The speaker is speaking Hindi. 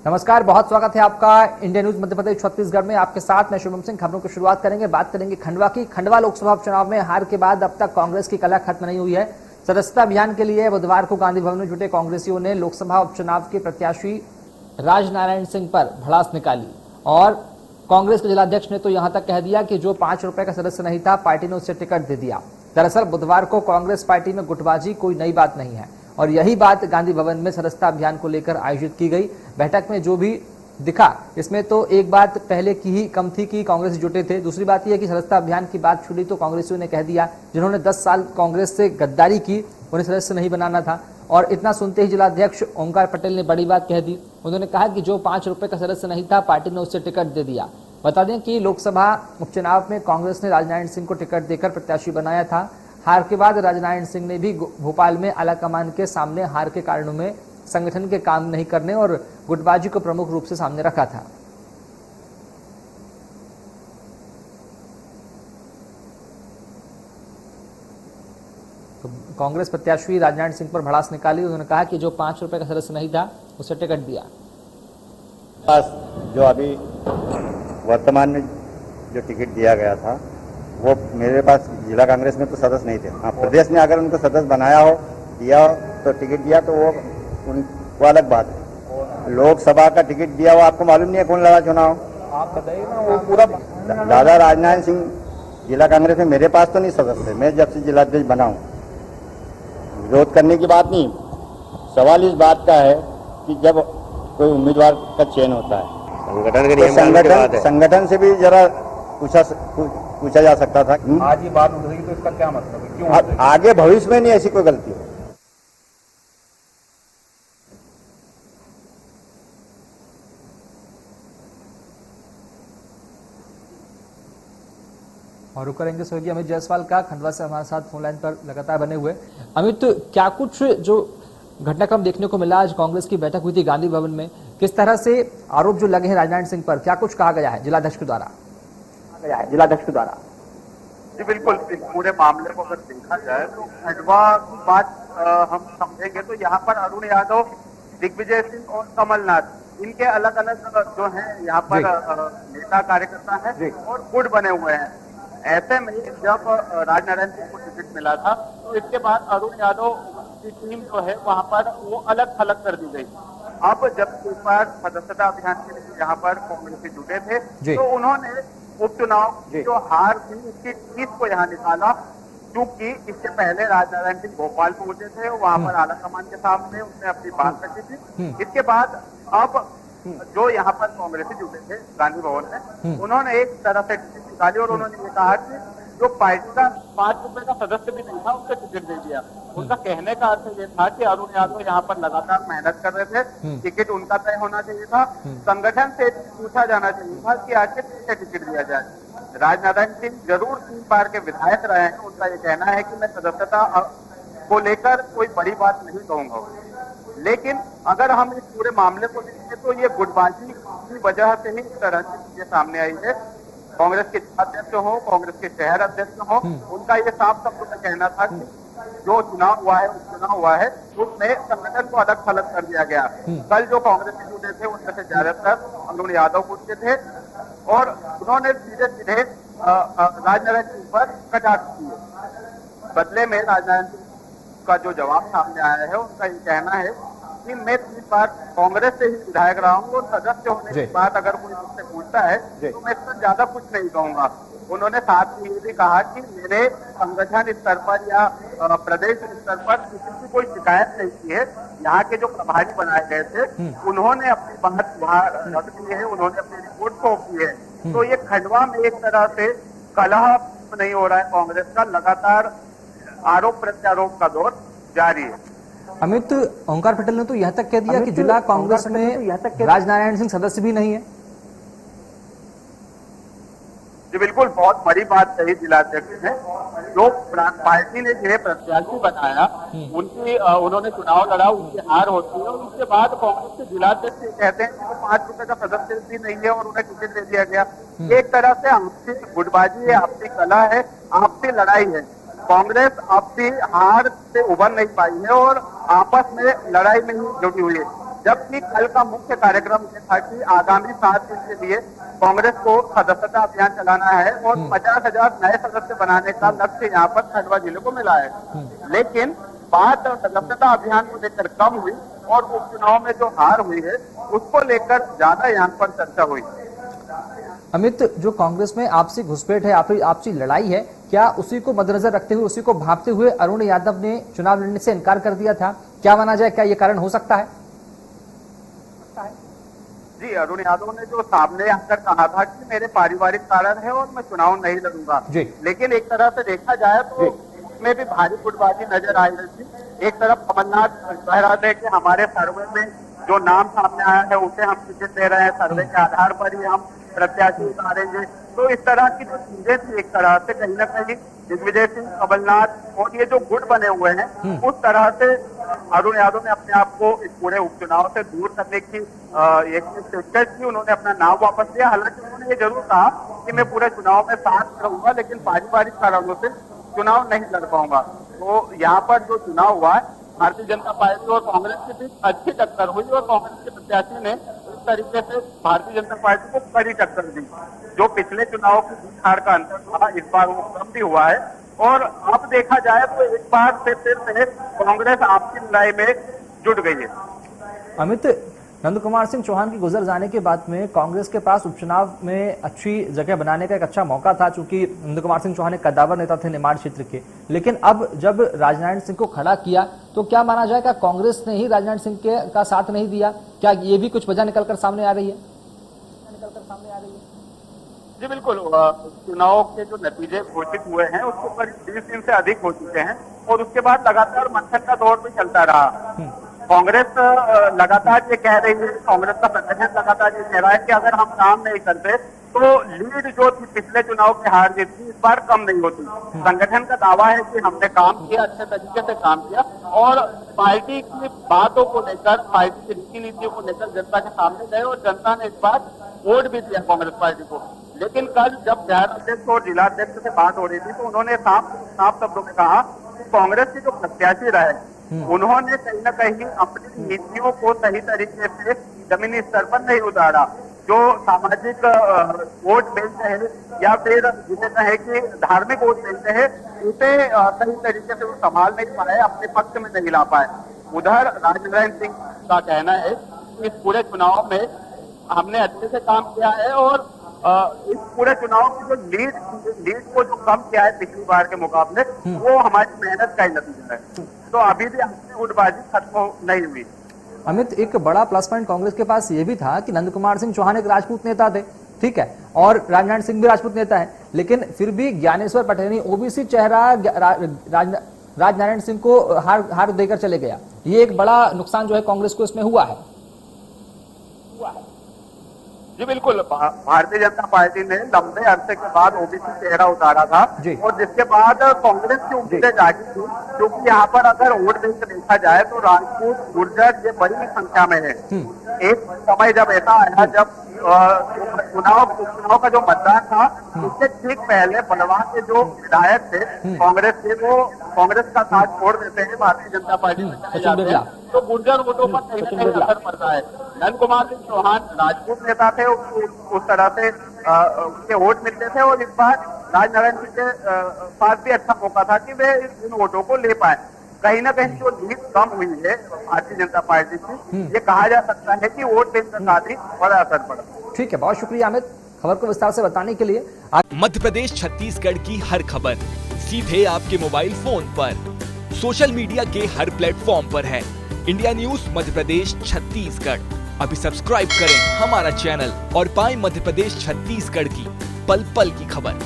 नमस्कार, बहुत स्वागत है आपका इंडिया न्यूज मध्य प्रदेश छत्तीसगढ़ में। आपके साथ मैं शुभम सिंह। खबरों की शुरुआत करेंगे, बात करेंगे खंडवा की। खंडवा लोकसभा उपचुनाव में हार के बाद अब तक कांग्रेस की कला खत्म नहीं हुई है। सदस्यता अभियान के लिए बुधवार को गांधी भवन में जुटे कांग्रेसियों ने लोकसभा उपचुनाव के प्रत्याशी राजनारायण सिंह पर भड़ास निकाली और कांग्रेस के जिलाध्यक्ष ने तो यहां तक कह दिया कि जो 5 रुपए का सदस्य नहीं था, पार्टी ने उसे टिकट दे दिया। दरअसल बुधवार को कांग्रेस पार्टी में गुटबाजी कोई नई बात नहीं है और यही बात गांधी भवन में सदस्यता अभियान को लेकर आयोजित की गई। बैठक में जो भी दिखा, इसमें तो एक बात पहले की ही कम थी कि कांग्रेस जुटे थे। दूसरी बात यह कि सदस्यता अभियान की बात छुड़ी तो कांग्रेसियों ने कह दिया जिन्होंने 10 साल कांग्रेस से गद्दारी की उन्हें सदस्य नहीं बनाना था। और इतना सुनते ही जिलाध्यक्ष ओंकार पटेल ने बड़ी बात कह दी। उन्होंने कहा कि जो 5 रुपए का सदस्य नहीं था, पार्टी ने उससे टिकट दे दिया। बता दें कि लोकसभा उपचुनाव में कांग्रेस ने राजनारायण सिंह को टिकट देकर प्रत्याशी बनाया था। हार के बाद राजनारायण सिंह ने भी भोपाल में आलाकमान के सामने हार के कारणों में संगठन के काम नहीं करने और गुटबाजी को प्रमुख रूप से सामने रखा था। तो कांग्रेस प्रत्याशी राजनारायण सिंह पर भड़ास निकाली। उन्होंने कहा कि जो 5 रुपए का सदस्य नहीं था, उसे टिकट दिया। पास जो अभी वर्तमान में जो टिकट दिया गया था, वो मेरे पास जिला कांग्रेस में तो सदस्य नहीं थे। हाँ, प्रदेश ने अगर उनको सदस्य बनाया हो, दिया हो, तो टिकट दिया तो वो अलग बात है। लोकसभा का टिकट दिया हो, आपको मालूम नहीं है कौन लड़ा चुनाव? आप बताइए ना। वो पूरा दादा राजनारायण सिंह जिला कांग्रेस में मेरे पास तो नहीं सदस्य है। मैं जब से जिलाध्यक्ष बना हूँ, विरोध करने की बात नहीं, सवाल इस बात का है कि जब कोई उम्मीदवार का चयन होता है, संगठन से भी जरा पूछा जा सकता था। आज ये बात उठ रही तो इसका क्या मतलब है? क्यों आगे भविष्य में नहीं ऐसी कोई गलती हो। और रुक करेंगे स्वर्गीय अमित जायसवाल का, खंडवा से हमारे साथ फोन लाइन पर लगातार बने हुए। अमित, क्या कुछ जो घटनाक्रम देखने को मिला, आज कांग्रेस की बैठक हुई थी गांधी भवन में, किस तरह से आरोप जो लगे हैं राजनारायण सिंह पर, क्या कुछ कहा गया है जिलाध्यक्ष के द्वारा? जी बिल्कुल, इस पूरे मामले को अगर देखा जाए तो खंडवा की बात हम समझेंगे तो यहाँ पर अरुण यादव, दिग्विजय सिंह और कमलनाथ, इनके अलग अलग जो हैं यहाँ पर नेता कार्यकर्ता हैं और गुट बने हुए हैं। ऐसे में जब राजनारायण सिंह को टिकट मिला था तो इसके बाद अरुण यादव की टीम जो है वहाँ पर वो अलग थलग कर दी गई। अब जब इस बार सदस्यता अभियान के लिए यहाँ पर कांग्रेसी जुटे थे तो उन्होंने उपचुनाव की जो हार थी उसकी टीस को यहाँ निकाला, क्योंकि इससे पहले राजनारायण सिंह भोपाल पहुंचे थे, वहां पर आलाकमान के सामने उन्होंने अपनी बात रखी थी। इसके बाद अब जो यहाँ पर कांग्रेसी जुटे थे गांधी भवन में, उन्होंने एक तरह से टिकट निकाली और उन्होंने ये कहा कि जो पार्टी का 5 रुपए का सदस्य भी नहीं था उससे टिकट दे दिया। उनका कहने का अर्थ ये था कि अरुण यादव यहाँ पर लगातार मेहनत कर रहे थे, टिकट उनका तय होना चाहिए था, संगठन से पूछा जाना चाहिए था कि आखिर किससे टिकट दिया जाए। राजनारायण सिंह जरूर 3 बार के विधायक रहे हैं, उनका ये कहना है कि मैं सदस्यता को लेकर कोई बड़ी बात नहीं कहूंगा, लेकिन अगर हम इस पूरे मामले को देखें तो ये गुटबाजी की वजह से ही इस तरह की चीजें सामने आई है। कांग्रेस के अध्यक्ष हो, कांग्रेस के शहर अध्यक्ष हो, उनका ये साफ शब्दों में कहना था कि जो चुनाव हुआ है, उपचुनाव हुआ है, उसमें संगठन को अलग थलग कर दिया गया। कल जो कांग्रेस के जुटे थे उनमें से ज्यादातर अरुण यादव गुट के थे और उन्होंने सीधे सीधे राजनारायण सिंह पर कटाक्ष किए। बदले में राजनारायण सिंह का जो जवाब सामने आया है, उनका ये कहना है कि मैं 3 बार कांग्रेस से ही विधायक रहा हूँ और सदस्य होने के बाद अगर कोई मुझसे पूछता है तो मैं इससे ज्यादा कुछ नहीं कहूंगा। उन्होंने साथ ही ये भी कहा कि मेरे संगठन स्तर पर या प्रदेश स्तर पर किसी की कोई शिकायत नहीं की है। यहाँ के जो प्रभारी बनाए गए थे उन्होंने अपनी बात वहाँ रख दी है, उन्होंने अपनी रिपोर्ट को की है। तो ये खंडवा में एक तरह से कलह नहीं हो रहा है, कांग्रेस का लगातार आरोप प्रत्यारोप का दौर जारी है। अमित, ओंकार पटेल ने तो यह तक कह दिया कि जिला कांग्रेस में राजनारायण सिंह सदस्य भी नहीं है। जी बिल्कुल, बहुत बड़ी बात कही जिलाध्यक्ष ने। जो पार्टी ने जिन्हें प्रत्याशी बनाया उन्होंने चुनाव लड़ा, उनकी हार होती है और उसके बाद कांग्रेस के जिलाध्यक्ष कहते हैं कि वो 5 रुपए का सदस्य भी नहीं है और उन्हें टिकट दे दिया गया। एक तरह से आपसी गुटबाजी है, आपसी कला है, आपसी लड़ाई है। कांग्रेस आपसी हार से उभर नहीं पाई है और आपस में लड़ाई में ही जुटी हुई है। जबकि कल का मुख्य कार्यक्रम ये था कि आगामी 7 दिन के लिए कांग्रेस को सदस्यता अभियान चलाना है और 50,000 नए सदस्य बनाने का लक्ष्य यहाँ पर खंडवा जिले को मिला है। लेकिन बात सदस्यता अभियान को लेकर कम हुई और उपचुनाव में जो हार हुई है उसको लेकर ज्यादा यहाँ पर चर्चा हुई। अमित, जो कांग्रेस में आपसी घुसपैठ है, आपसी लड़ाई है, क्या उसी को मद्देनजर रखते हुए, उसी को भांपते हुए अरुण यादव ने चुनाव लड़ने से इनकार कर दिया था? क्या माना जाए, क्या ये कारण हो सकता है? जी, अरुण यादव ने जो सामने आकर कहा था कि मेरे पारिवारिक कारण है और मैं चुनाव नहीं लड़ूंगा, लेकिन एक तरह से देखा जाए तो उसमें भी भारी गुटबाजी नजर आ रही थी। एक तरफ कमलनाथ कह रहे थे कि हमारे सर्वे में जो नाम सामने आया है उसे हम टिकट दे रहे हैं, सर्वे के आधार पर ही हम प्रत्याशी उतारेंगे। तो इस तरह की जो चीजें थी, एक तरह से कहीं ना कहीं दिग्विजय सिंह, कमलनाथ और ये जो गुट बने हुए हैं उस तरह से अरुण यादव ने अपने आप को इस पूरे उपचुनाव से दूर करने की एक कोशिश की। उन्होंने अपना नाम वापस लिया। हालांकि उन्होंने ये जरूर कहा कि मैं पूरे चुनाव में साथ रहूंगा, लेकिन पारिवारिक कारणों से चुनाव नहीं लड़ पाऊंगा। तो यहाँ पर जो चुनाव हुआ है, भारतीय जनता पार्टी और कांग्रेस के बीच अच्छी टक्कर हुई और कांग्रेस के प्रत्याशी ने इस तरीके से भारतीय जनता पार्टी को कड़ी टक्कर दी। जो पिछले चुनाव की जीत हार का अंतर था, इस बार वो कम भी हुआ है। और अब देखा जाए तो एक बार से फिर से कांग्रेस आपसी लड़ाई में जुट गई है। अमित, नंद कुमार सिंह चौहान की गुजर जाने के बाद में कांग्रेस के पास उपचुनाव में अच्छी जगह बनाने का एक अच्छा मौका था, चूंकि नंद कुमार सिंह चौहान एक कद्दावर नेता थे निमाड़ क्षेत्र के। लेकिन अब जब राजनारायण सिंह को खड़ा किया तो क्या माना जाएगा कांग्रेस ने ही राजनारायण सिंह का साथ नहीं दिया? क्या ये भी कुछ वजह निकलकर सामने आ रही है? जी बिल्कुल, चुनाव के जो नतीजे घोषित हुए हैं उसके ऊपर 20 दिन से अधिक हो चुके हैं और उसके बाद लगातार मंथन का दौर भी चलता रहा। कांग्रेस लगातार ये कह रही है, कांग्रेस का संगठन लगातार ये कह रहा है कि अगर हम काम नहीं करते तो लीड जो थी पिछले चुनाव की हार जीत थी, इस बार कम नहीं होती। संगठन का दावा है कि हमने काम किया, अच्छे तरीके से काम किया और पार्टी की बातों को लेकर, पार्टी की रीति नीतियों को लेकर जनता के सामने गए और जनता ने इस बार वोट भी दिया कांग्रेस पार्टी को। लेकिन कल जब शहर अध्यक्ष और जिला अध्यक्ष से बात हो रही थी तो उन्होंने साफ शब्दों में कहा कि कांग्रेस के जो प्रत्याशी रहे उन्होंने कहीं न कहीं अपनी नीतियों को सही तरीके से जमीनी स्तर पर नहीं उतारा। जो सामाजिक वोट बैंक है या फिर जिसे कहे कि धार्मिक वोट बैंक है, उसे सही तरीके से वो संभाल नहीं पाए, अपने पक्ष में नहीं ला पाए। उधर राजनारायण सिंह का कहना है कि इस पूरे चुनाव में हमने अच्छे से काम किया है और इस पूरे चुनाव की जो लीड को जो कम किया है पिछली बार के मुकाबले, वो हमारी मेहनत का ही नतीजा है। तो अभी भी अपनी गुटबाजी खत्म नहीं हुई। अमित, एक बड़ा प्लस पॉइंट कांग्रेस के पास ये भी था कि नंद कुमार सिंह चौहान एक राजपूत नेता थे, ठीक है, और राजनारायण सिंह भी राजपूत नेता है, लेकिन फिर भी ज्ञानेश्वर पटेल ओबीसी चेहरा राजनारायण सिंह को हार देकर चले गया। ये एक बड़ा नुकसान जो है कांग्रेस को इसमें हुआ है। जी बिल्कुल, भारतीय जनता पार्टी ने लंबे अरसे के बाद ओबीसी चेहरा उतारा था और जिसके बाद कांग्रेस की उम्मीदें जागी थी, क्योंकि यहाँ पर अगर वोट बैंक देखा जाए तो राजपूत, गुर्जर ये बड़ी संख्या में है। एक समय जब ऐसा आया जब उपचुनाव का जो मतदान था उससे ठीक पहले बलवान के जो विधायक थे कांग्रेस के, वो कांग्रेस का साथ छोड़ देते हैं, भारतीय जनता पार्टी में चले जाते हैं, तो गुर्जर वोटों पर कहीं ना कहीं असर पड़ता है। नंद कुमार सिंह चौहान राजपूत नेता थे, उस तरह से उनके वोट मिलते थे और इस बार राजनारायण सिंह के पास भी अच्छा मौका था कि वे इन वोटों को ले पाए। कहीं ना कहीं जो लीड कम हुई है भारतीय जनता पार्टी की, ये कहा जा सकता है कि वोट बैंक का साथ ही बड़ा असर पड़ा। ठीक है, बहुत शुक्रिया अमित, खबर को विस्तार से बताने के लिए। मध्य प्रदेश छत्तीसगढ़ की हर खबर सीधे आपके मोबाइल फोन पर, सोशल मीडिया के हर प्लेटफॉर्म पर है। इंडिया न्यूज मध्य प्रदेश छत्तीसगढ़, अभी सब्सक्राइब करें हमारा चैनल और पाएं मध्य प्रदेश छत्तीसगढ़ की पल पल की खबर।